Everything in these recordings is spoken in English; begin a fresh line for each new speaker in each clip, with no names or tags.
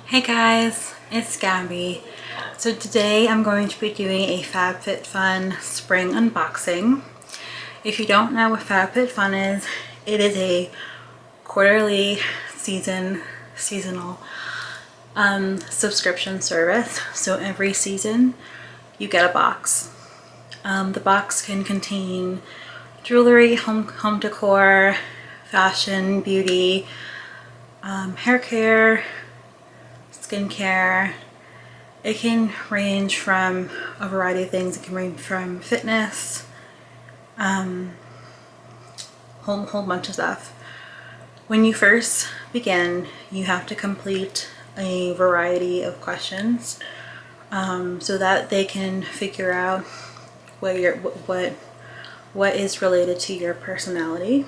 Hey guys, it's Gabi. So today I'm going to be doing a FabFitFun Spring unboxing. If you don't know what FabFitFun is, it is a quarterly seasonal subscription service. So every season you get a box. The box can contain jewelry, home decor, fashion, beauty, hair care, skincare. It can range from a variety of things. It can range from fitness, whole bunch of stuff. When you first begin, you have to complete a variety of questions so that they can figure out what is related to your personality.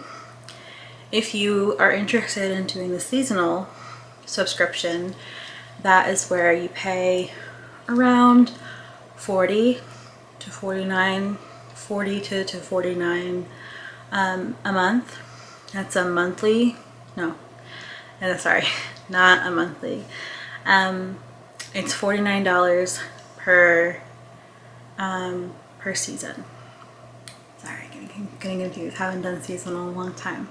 If you are interested in doing the seasonal subscription, that is where you pay around $40 to $49 a month. That's a monthly, sorry, not a monthly. It's $49 per season. Sorry, getting confused. Haven't done seasonal in a long time.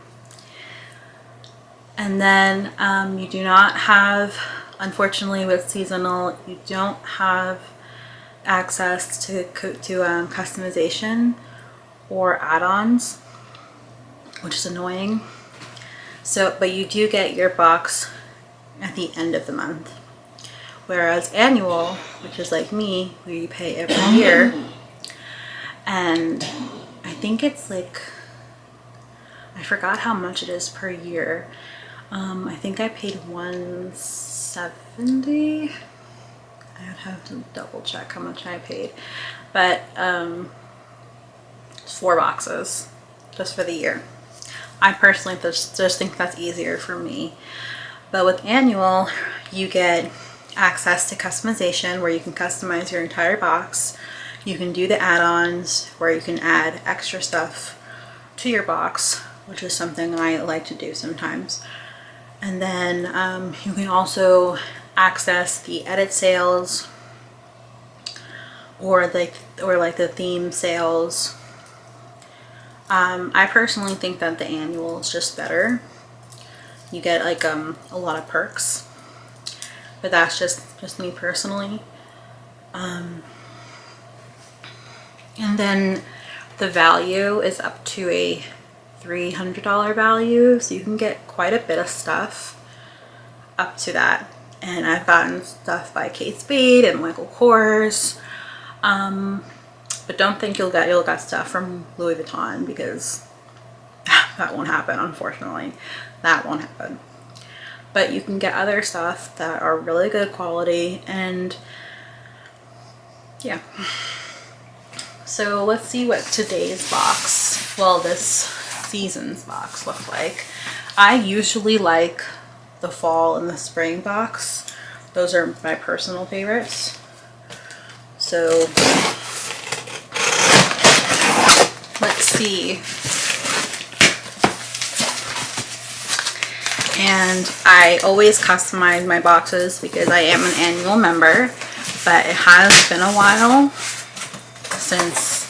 And then you do not have, unfortunately with seasonal, you don't have access to customization or add-ons, which is annoying. So, but you do get your box at the end of the month. Whereas annual, which is like me, where you pay every year, and I think it's like, I forgot how much it is per year. I think I paid $170. I would have to double check how much I paid, but it's 4 boxes just for the year. I personally just think that's easier for me. But with annual, you get access to customization, where you can customize your entire box. You can do the add-ons, where you can add extra stuff to your box, which is something I like to do sometimes. And then you can also access the edit sales or the theme sales. I personally think that the annual is just better. You get like a lot of perks, but that's just me personally. And then the value is up to a $300 value, so you can get quite a bit of stuff up to that. And I've gotten stuff by Kate Spade and Michael Kors, but don't think you'll get stuff from Louis Vuitton, because that won't happen, unfortunately. That won't happen. But you can get other stuff that are really good quality, and yeah. So let's see what today's box, well, this season's box looks like. I usually like the fall and the spring box. Those are my personal favorites. So let's see. And I always customize my boxes because I am an annual member, but it has been a while since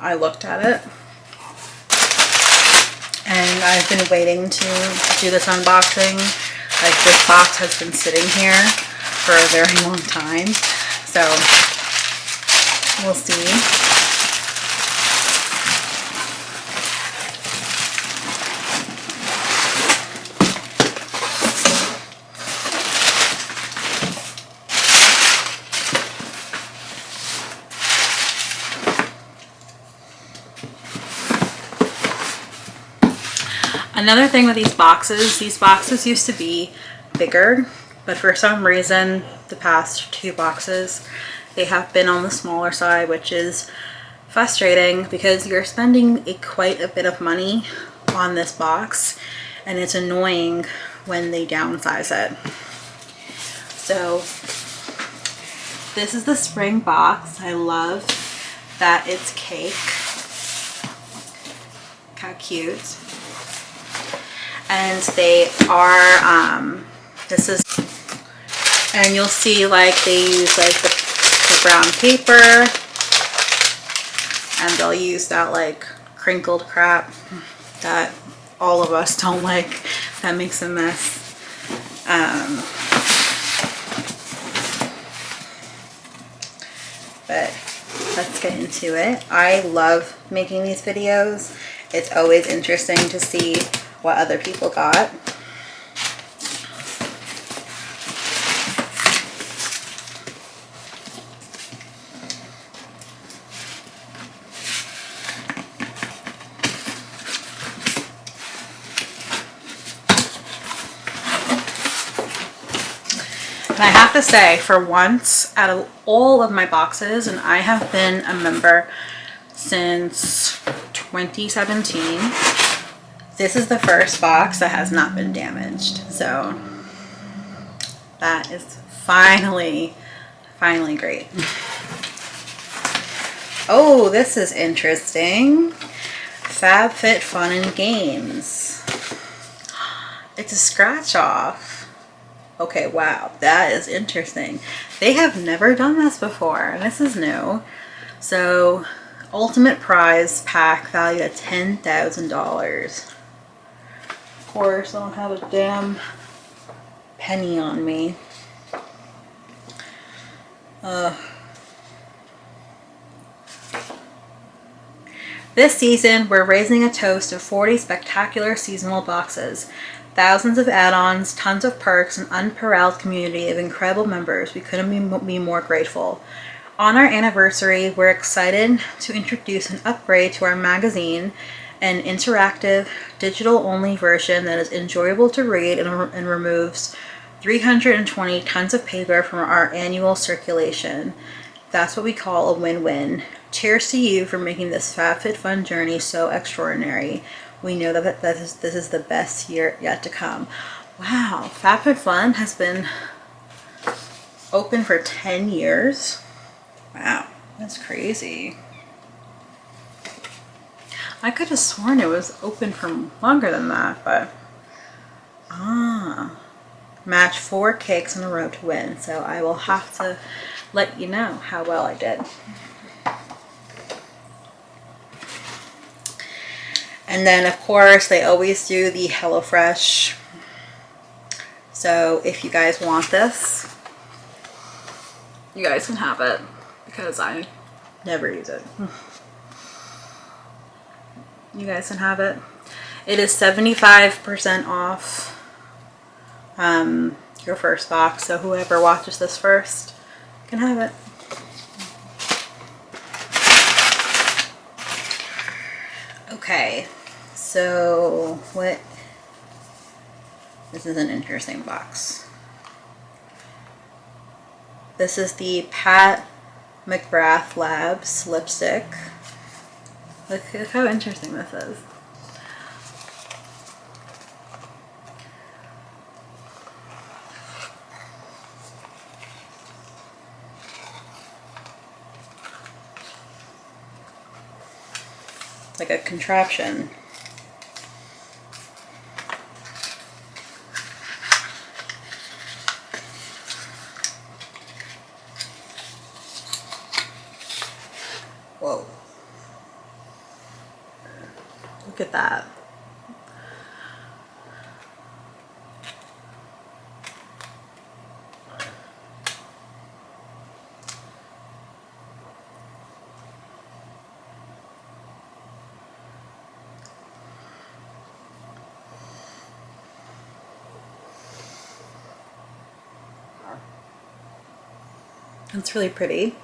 I looked at it. And I've been waiting to do this unboxing. Like, this box has been sitting here for a very long time. So we'll see. Another thing with these boxes used to be bigger, but for some reason the past 2 boxes, they have been on the smaller side, which is frustrating because you're spending quite a bit of money on this box, and it's annoying when they downsize it. So this is the spring box. I love that it's cake. How cute. And they are, this is And you'll see like they use like the brown paper, and they'll use that like crinkled crap that all of us don't like, that makes a mess. But let's get into it. I love making these videos. It's always interesting to see what other people got. And I have to say, for once, out of all of my boxes, and I have been a member since 2017, this is the first box that has not been damaged. So that is finally great. Oh, this is interesting. FabFitFun and Games. It's a scratch off. Okay, wow, that is interesting. They have never done this before, and this is new. So, ultimate prize pack valued at $10,000. Of course, I don't have a damn penny on me. This season, we're raising a toast of 40 spectacular seasonal boxes. Thousands of add-ons, tons of perks, an unparalleled community of incredible members. We couldn't be more grateful. On our anniversary, we're excited to introduce an upgrade to our magazine, an interactive, digital-only version that is enjoyable to read and removes 320 tons of paper from our annual circulation. That's what we call a win-win. Cheers to you for making this FabFitFun journey so extraordinary. We know that this is the best year yet to come. Wow, FabFitFun has been open for 10 years. Wow, that's crazy. I could have sworn it was open for longer than that, but match 4 cakes in a row to win. So I will have to let you know how well I did. And then, of course, they always do the HelloFresh. So if you guys want this, you guys can have it, because I never use it. You guys can have it. It is 75% off your first box. So whoever watches this first can have it. Okay, so this is an interesting box. This is the Pat McGrath Labs lipstick. Look how interesting this is. Like a contraption. Whoa. Look at that. It's really pretty.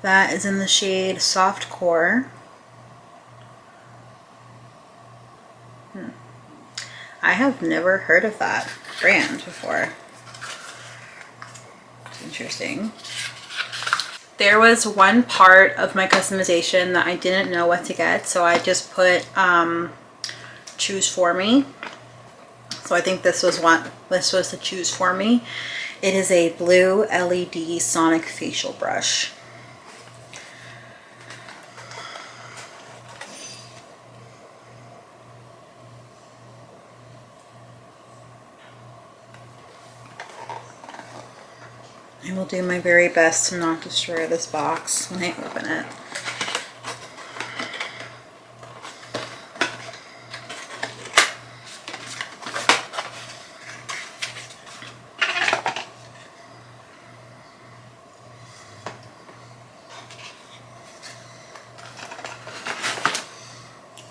That is in the shade Soft Core. I have never heard of that brand before. It's interesting. There was one part of my customization that I didn't know what to get, so I just put choose for me. So I think this was to choose for me. It is a blue LED sonic facial brush. I will do my very best to not destroy this box when I open it.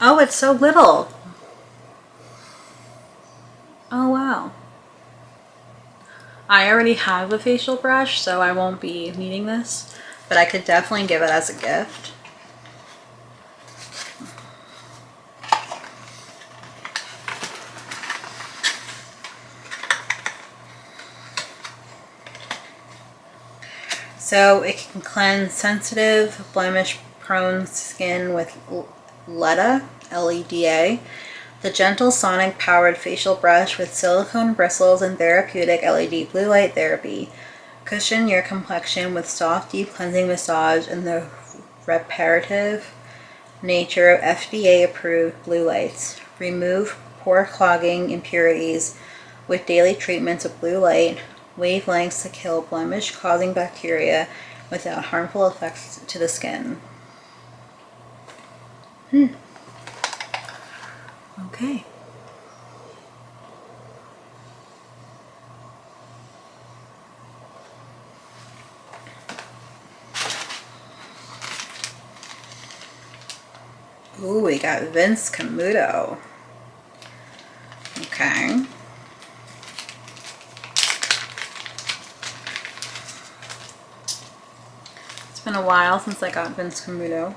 Oh, it's so little. Oh, wow. I already have a facial brush, so I won't be needing this, but I could definitely give it as a gift. So it can cleanse sensitive, blemish-prone skin with LEDA, L-E-D-A. The gentle sonic-powered facial brush with silicone bristles and therapeutic LED blue light therapy. Cushion your complexion with soft, deep cleansing massage and the reparative nature of FDA-approved blue lights. Remove pore clogging impurities with daily treatments of blue light wavelengths to kill blemish-causing bacteria without harmful effects to the skin. Okay. Ooh, we got Vince Camuto. Okay. It's been a while since I got Vince Camuto.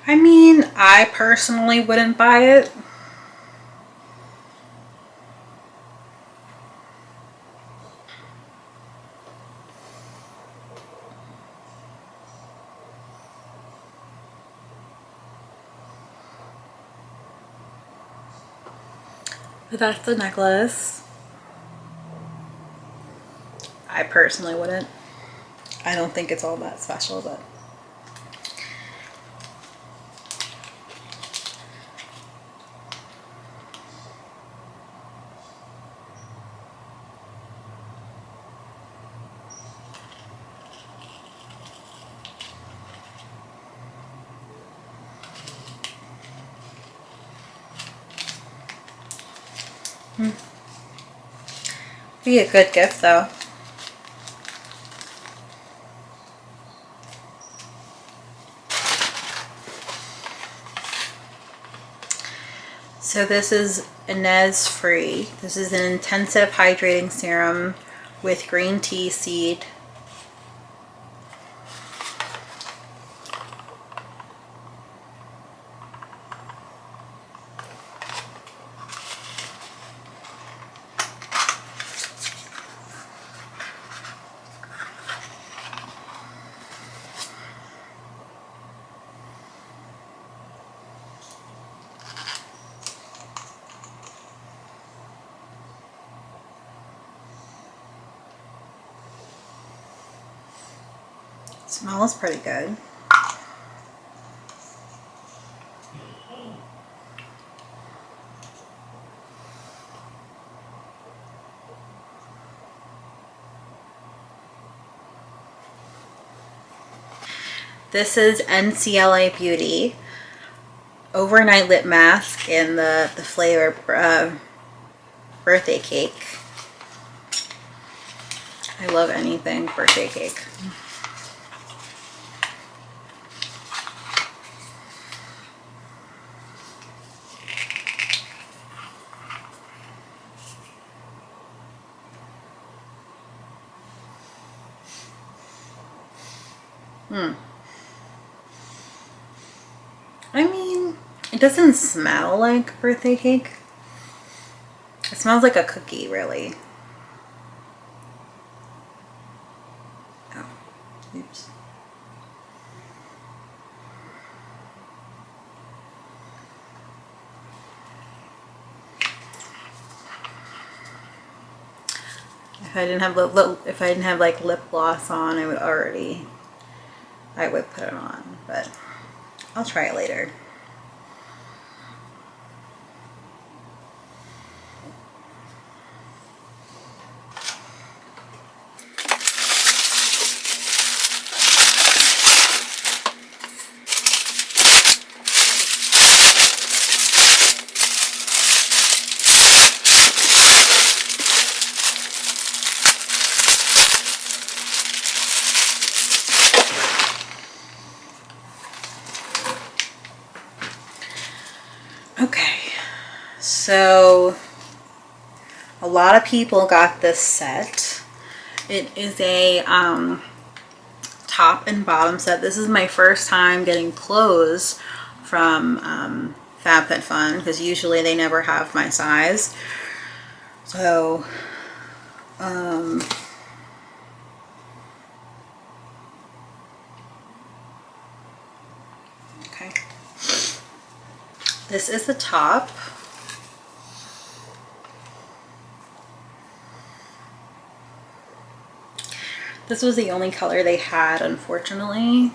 I mean, I personally wouldn't buy it. But that's the necklace. I personally wouldn't. I don't think it's all that special, but be a good gift though. So this is Innisfree. This is an intensive hydrating serum with green tea seed. Smells pretty good. This is NCLA Beauty Overnight Lip Mask in the flavor birthday cake. I love anything birthday cake. I mean, it doesn't smell like birthday cake. It smells like a cookie, really. Oh, oops. If I didn't have like lip gloss on, I would put it on, but I'll try it later. Okay, so a lot of people got this set. It is a top and bottom set. This is my first time getting clothes from FabFitFun because usually they never have my size. So okay, this is the top. This was the only color they had, unfortunately.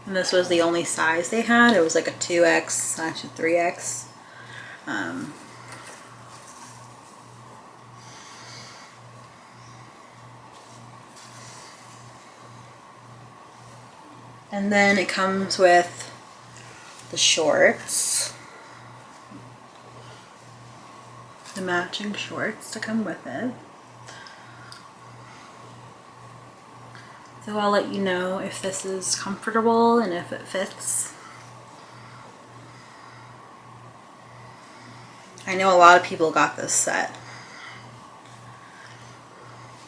And this was the only size they had. It was like a 2X / a 3X. And then it comes with the shorts. The matching shorts to come with it. So I'll let you know if this is comfortable and if it fits. I know a lot of people got this set.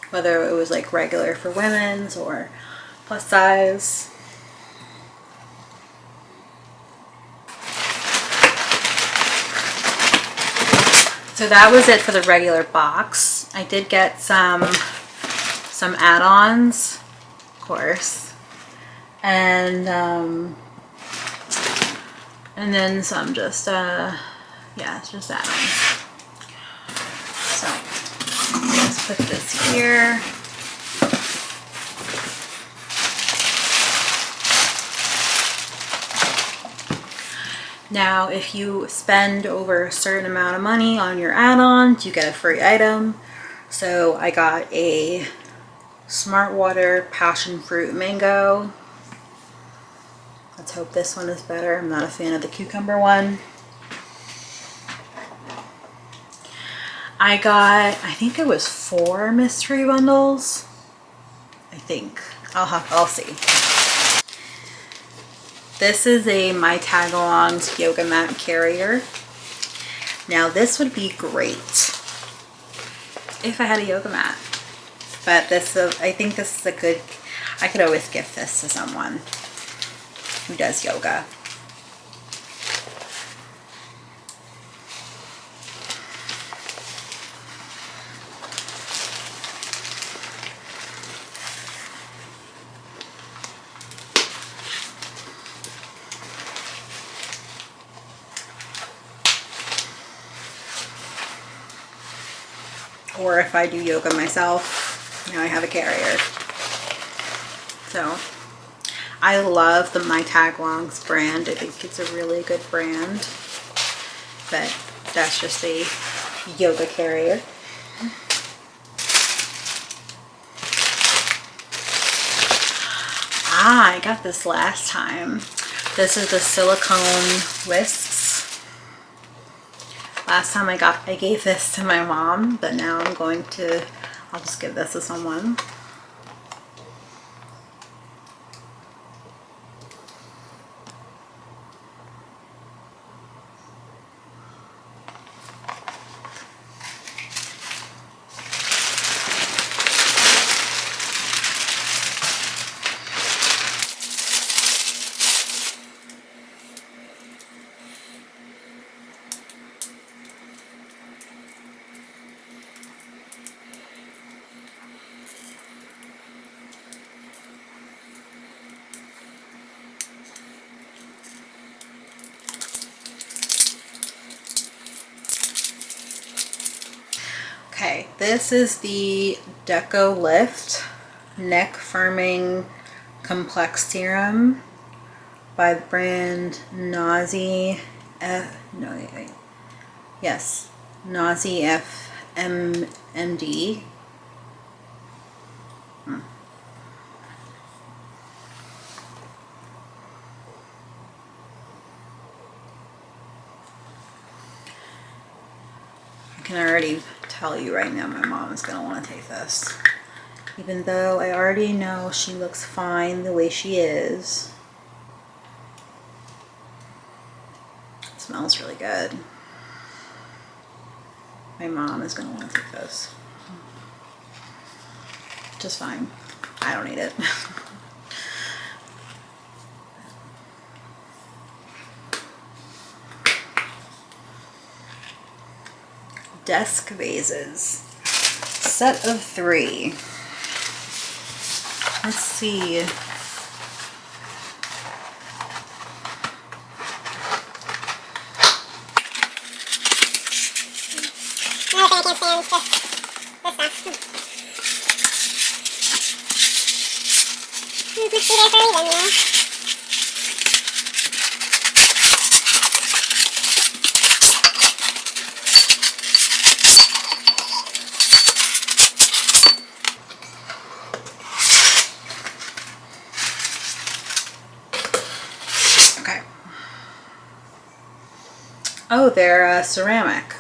Whether it was like regular for women's or plus size. So that was it for the regular box. I did get some add-ons, of course, and then some just yeah, it's just add-ons. So let's put this here. Now, if you spend over a certain amount of money on your add-ons, you get a free item. So I got a Smart Water Passion Fruit Mango. Let's hope this one is better. I'm not a fan of the cucumber one. I got, I think it was 4 mystery bundles. I think. I'll see. This is a My Tagalongs yoga mat carrier. Now this would be great if I had a yoga mat. But this is, I think this is a good, I could always gift this to someone who does yoga. Or if I do yoga myself, now I have a carrier. So I love the My Tagalongs brand. I think it's a really good brand. But that's just a yoga carrier. I got this last time. This is the silicone whisks. Last time I gave this to my mom, but now I'll just give this to someone. this is the Deco Lift Neck Firming Complex Serum by the brand Nazi Nazi FMMD. I can already tell you right now my mom is going to want to take this. Even though I already know she looks fine the way she is. It smells really good. My mom is going to want to take this. Just fine. I don't need it. Desk vases. Set of 3. Let's see.
Another thing I can't stand is this stuff. Must be there for a reason, you know?
Okay. Oh, they're ceramic.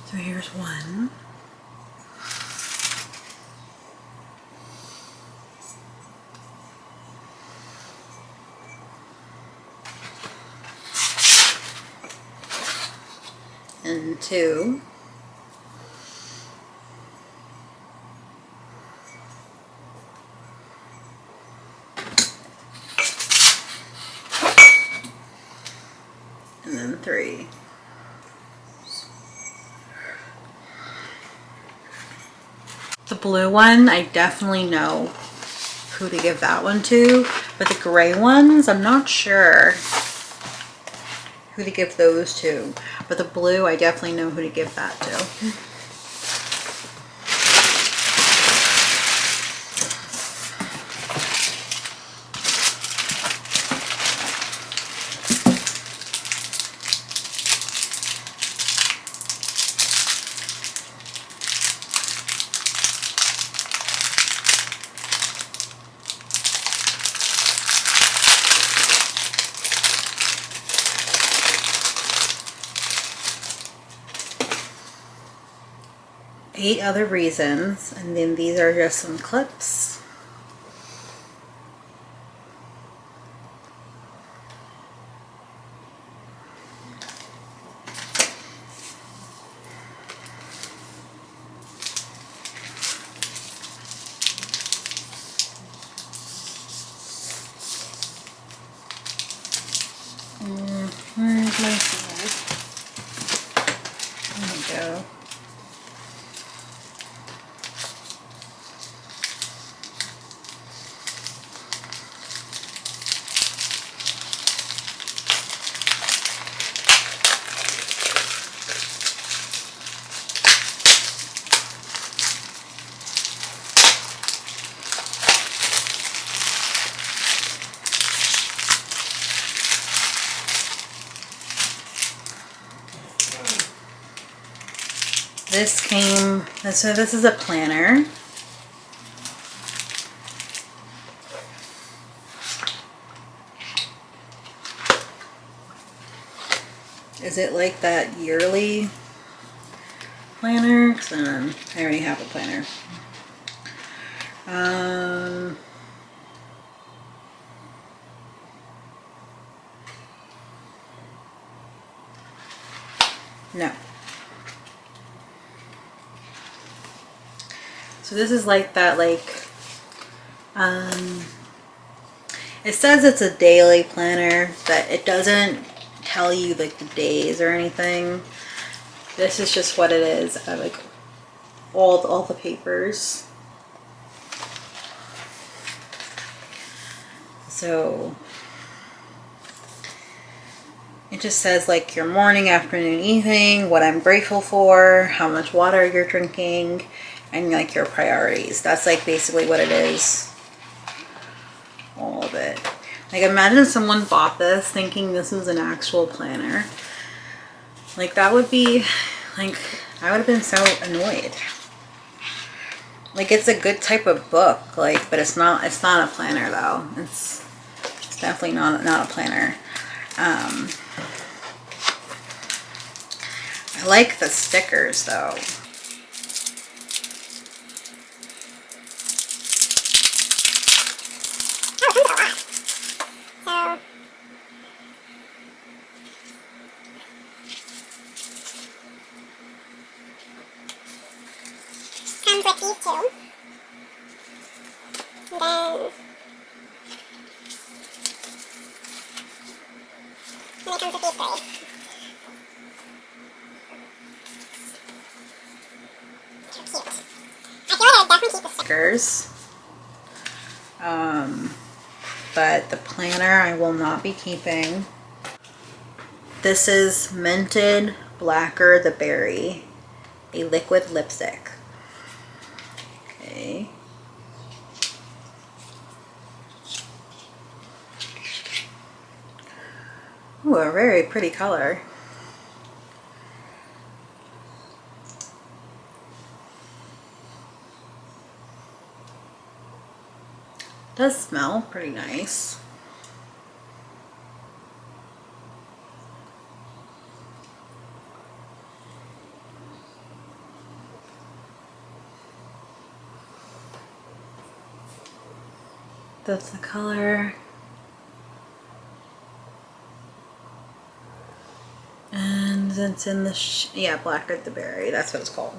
So here's one. And 2. And then 3. The blue one, I definitely know who to give that one to, but the gray ones, I'm not sure who to give those to. But the blue, I definitely know who to give that to. 8 other reasons, and then these are just some clips. Where's my scissors? There we go. So this is a planner. Is it like that yearly planner? 'Cause I already have a planner. No. So this is like that, it says it's a daily planner, but it doesn't tell you like the days or anything. This is just what it is. I like all the papers. So It just says like your morning, afternoon, evening, what I'm grateful for, how much water you're drinking, and like your priorities. That's like basically what it is. All of it. Like imagine someone bought this thinking this was an actual planner. Like that would be like, I would have been so annoyed. Like it's a good type of book, like, but it's not a planner though. It's definitely not a planner. I like the stickers though.
Comes with these two. And then it comes with these three. They're cute. I feel like I would definitely keep the
Stickers. But the planner I will not be keeping. This is Mented Blacker the Berry, a liquid lipstick. Okay. Ooh, a very pretty color. Does smell pretty nice. That's the color. And it's in the, yeah, Blacker the Berry. That's what it's called.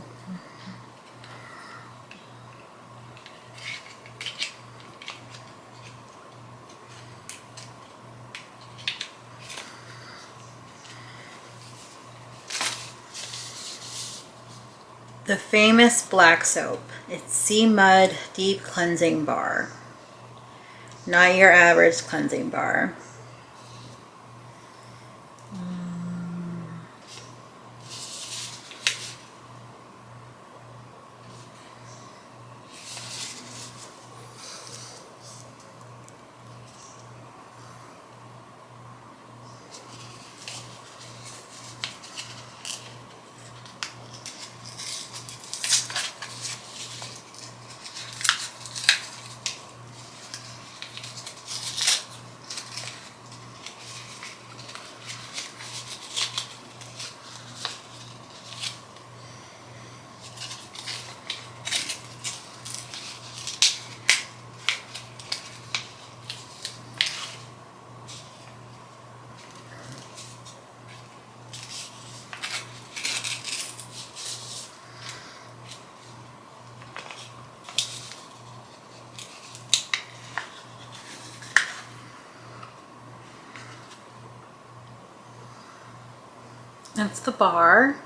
The famous black soap. It's Sea Mud Deep Cleansing Bar. Not your average cleansing bar. That's the bar.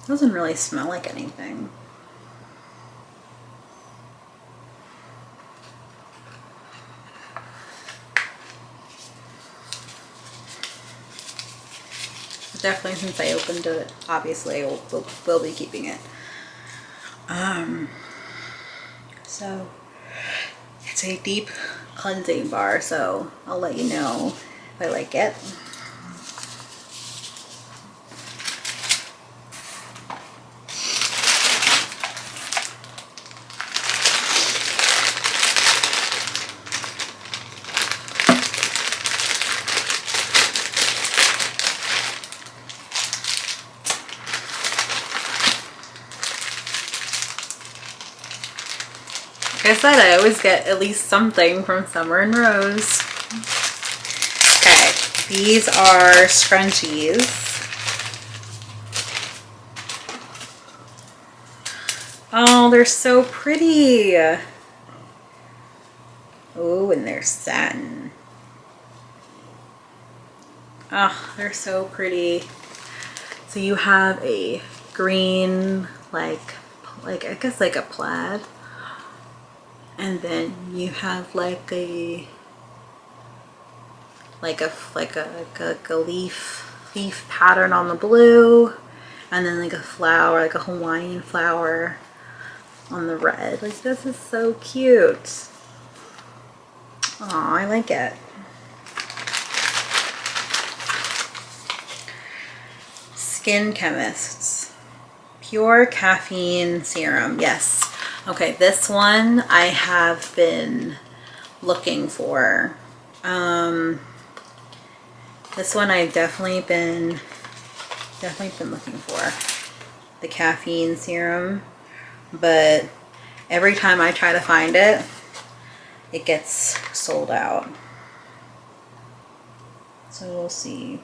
Doesn't really smell like anything. Definitely, since I opened it, obviously we'll be keeping it. So it's a deep cleansing bar, so I'll let you know if I like it. Like I said, I always get at least something from Summer and Rose. Okay, these are scrunchies. Oh, they're so pretty. Oh, and they're satin. Oh, they're so pretty. So you have a green, like I guess like a plaid. And then you have like a leaf pattern on the blue, and then like a flower, like a Hawaiian flower on the red. Like, this is so cute. Aw, I like it. Skin Chemists Pure Caffeine Serum. Yes. Okay, this one I have been looking for. This one I've definitely been looking for, the caffeine serum, but every time I try to find it, it gets sold out. So we'll see.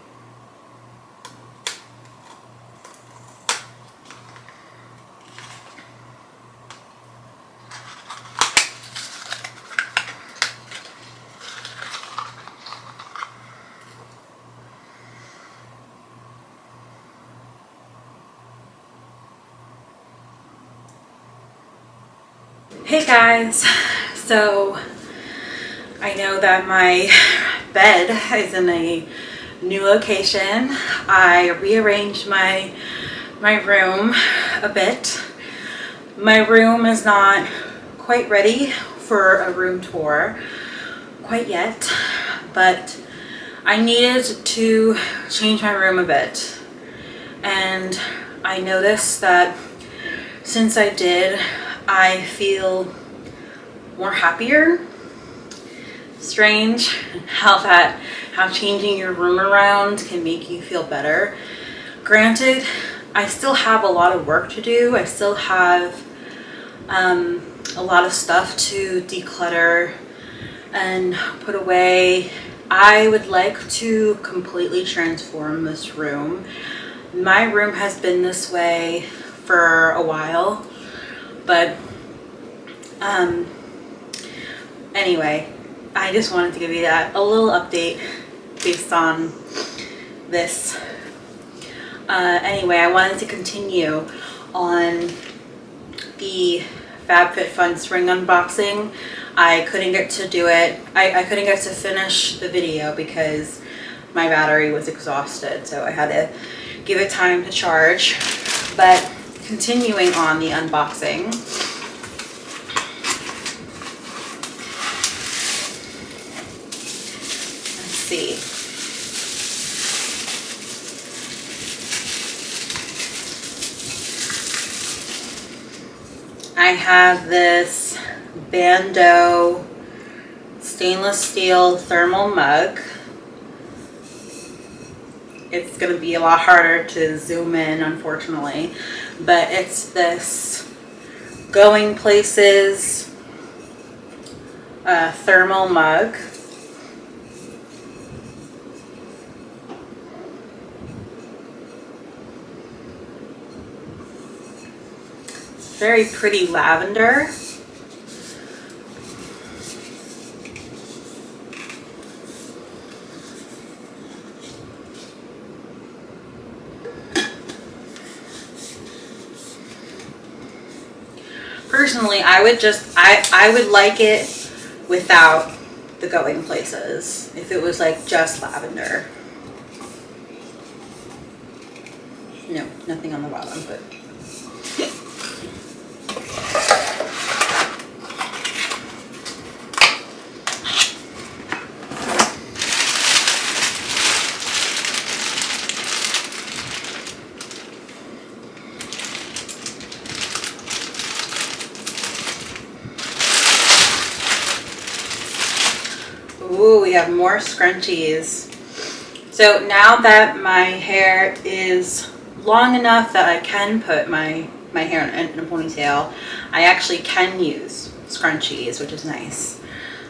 Hey guys, so I know that my bed is in a new location. I rearranged my room a bit. My room is not quite ready for a room tour quite yet, but I needed to change my room a bit. And I noticed that since I did, I feel more happier. Strange how changing your room around can make you feel better. Granted, I still have a lot of work to do. I still have a lot of stuff to declutter and put away. I would like to completely transform this room. My room has been this way for a while, but anyway, I just wanted to give you a little update based on this. Anyway, I wanted to continue on the FabFitFun Spring unboxing. I couldn't get to do it. I couldn't get to finish the video because my battery was exhausted, so I had to give it time to charge. But continuing on the unboxing, let's see. I have this Bando stainless steel thermal mug. It's going to be a lot harder to zoom in, unfortunately, but it's this Going Places thermal mug. Very pretty lavender. Personally, I would like it without the Going Places, if it was like just lavender. No, nothing on the bottom, but ooh, we have more scrunchies. So now that my hair is long enough that I can put my hair in a ponytail, I actually can use scrunchies, which is nice.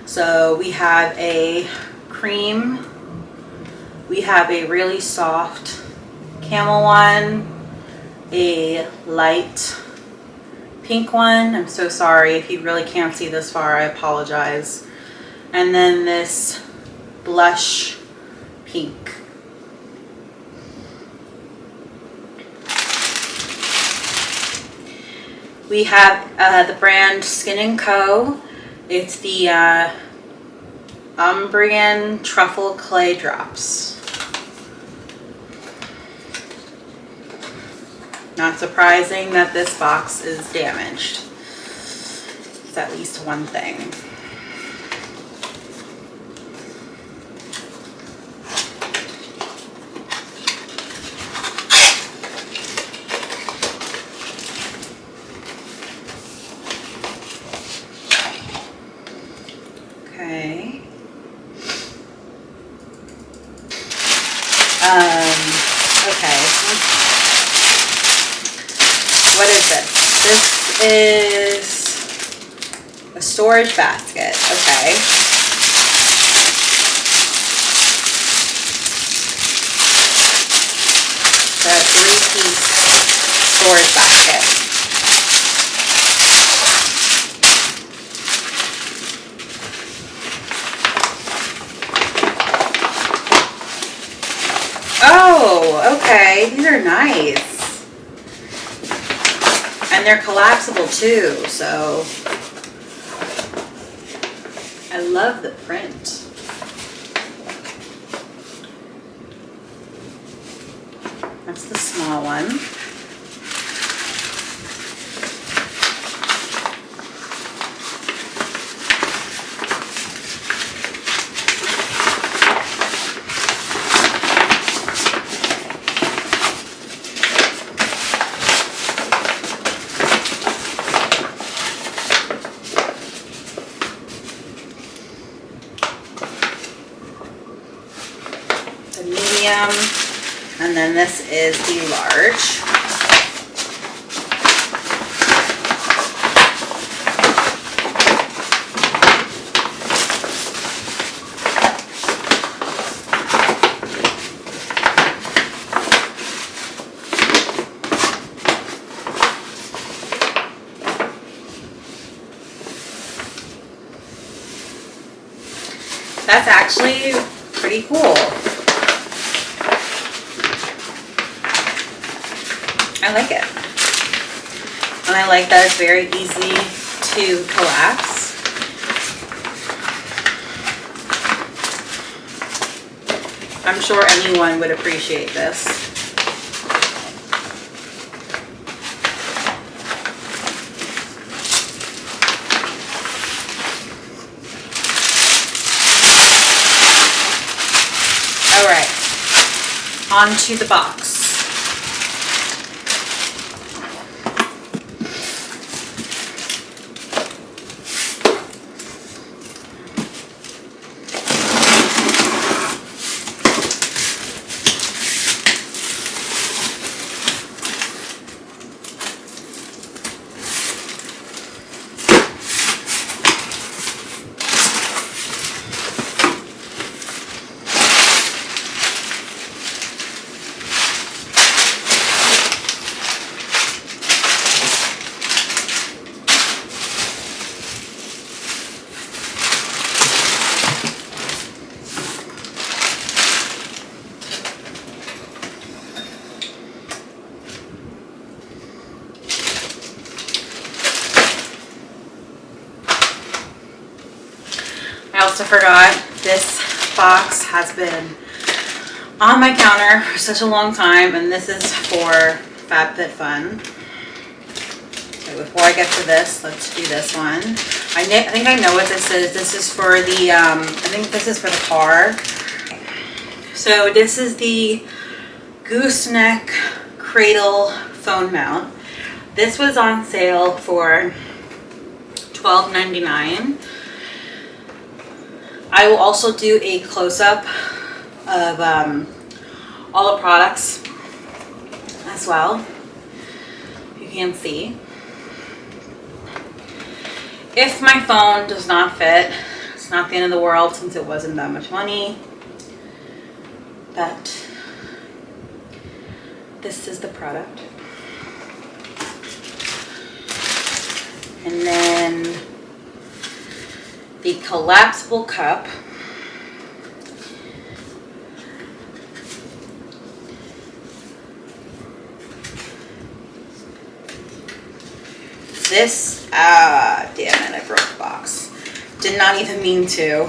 So we have a cream, we have a really soft camel one, a light pink one. I'm so sorry if you really can't see this far, I apologize. And then this blush pink. We have the brand Skin & Co. It's the Umbrian Truffle Clay Drops. Not surprising that this box is damaged. It's at least one thing. Okay. Okay. What is this? This is a storage basket. Okay. So a 3-piece storage basket. Oh, okay. These are nice. And they're collapsible too, so I love the print. That's the small one. The medium, and then this is the large. That's actually pretty cool. I like it. And I like that it's very easy to collapse. I'm sure anyone would appreciate this. All right, on to the box. I also forgot this box has been on my counter for such a long time, and this is for FabFitFun. Okay, before I get to this, let's do this one. I think I know what this is. This is for the, I think this is for the car. So this is the gooseneck cradle phone mount. This was on sale for $12.99. I will also do a close-up of all the products as well. You can see. If my phone does not fit, it's not the end of the world since it wasn't that much money. But this is the product. And then the collapsible cup. This, damn it, I broke the box. Did not even mean to.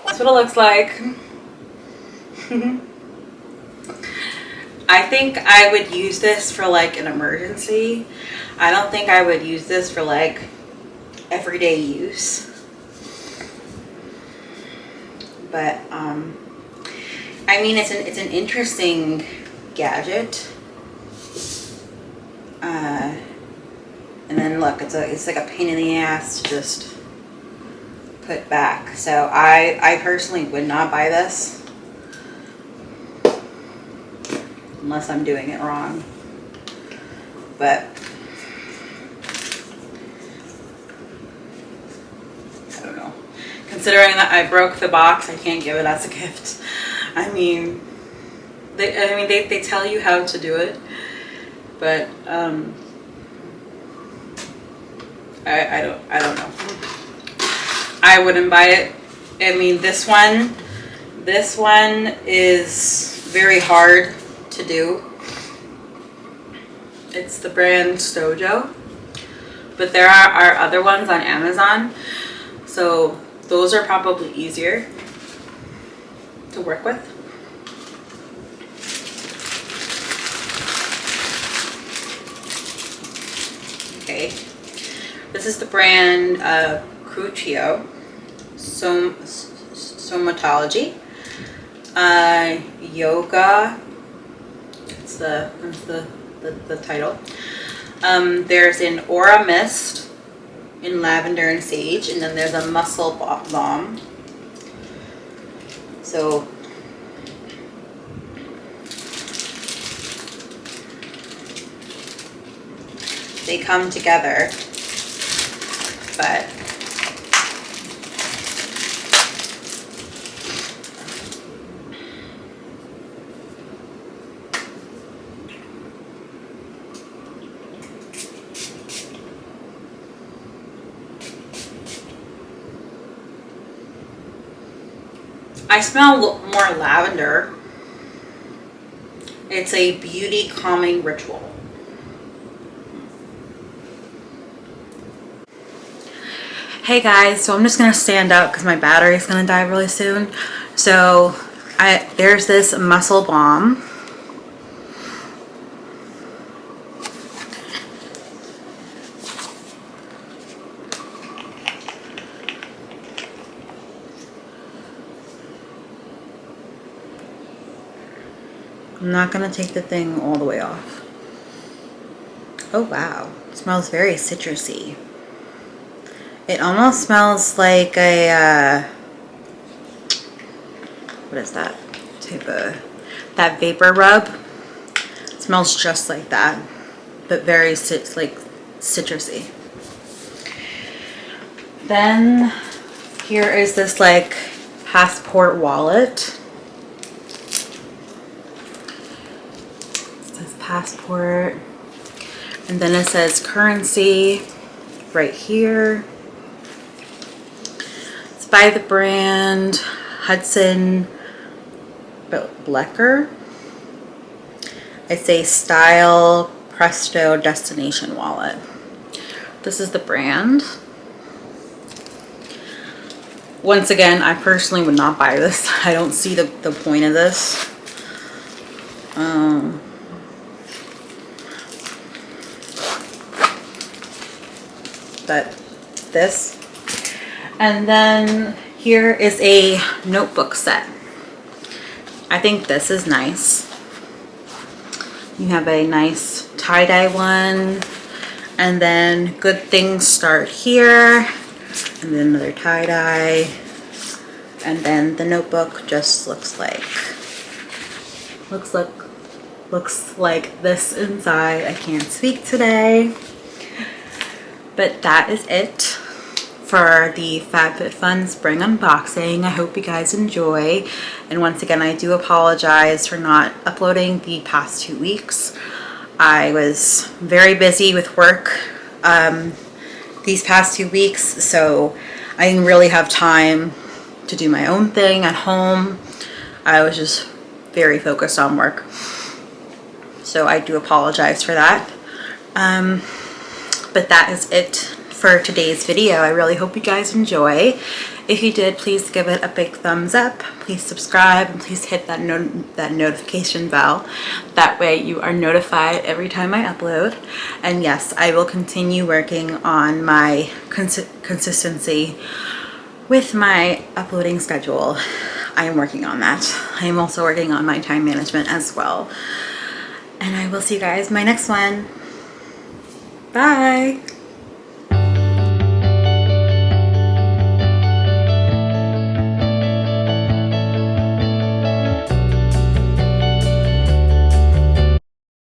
That's what it looks like. I think I would use this for like an emergency. I don't think I would use this for like everyday use. But I mean, it's an interesting gadget. And then look, it's like a pain in the ass to just put back. So I personally would not buy this unless I'm doing it wrong. But I don't know. Considering that I broke the box, I can't give it as a gift. I mean, they tell you how to do it, but I don't know. I wouldn't buy it. I mean, this one is very hard to do. It's the brand Stojo, but there are other ones on Amazon, so those are probably easier to work with. Okay, this is the brand Crucio Somatology. Yoga. It's the title. There's an Aura Mist in lavender and sage, and then there's a muscle balm. So they come together, but I smell more lavender. It's a beauty calming ritual. Hey guys, so I'm just gonna stand up because my battery is gonna die really soon. So there's this muscle balm. I'm not gonna take the thing all the way off. Oh wow, it smells very citrusy. It almost smells like a, what is that type of, that vapor rub. It smells just like that, but very like citrusy. Then here is this like passport wallet. It says passport, and then it says currency right here. By the brand Hudson Blecker. It's a Style Presto Destination wallet. This is the brand. Once again, I personally would not buy this. I don't see the point of this. But this. And then here is a notebook set. I think this is nice. You have a nice tie-dye one, and then good things start here, and then another tie-dye, And then the notebook just looks like this inside. I can't speak today. But that is it for the FabFitFun Spring unboxing. I hope you guys enjoy. And once again, I do apologize for not uploading the past 2 weeks. I was very busy with work these past 2 weeks, so I didn't really have time to do my own thing at home. I was just very focused on work. So I do apologize for that. But that is it for today's video. I really hope you guys enjoy. If you did, please give it a big thumbs up. Please subscribe and please hit that notification bell. That way you are notified every time I upload. And yes, I will continue working on my consistency with my uploading schedule. I am working on that. I am also working on my time management as well. And I will see you guys in my next one. Bye.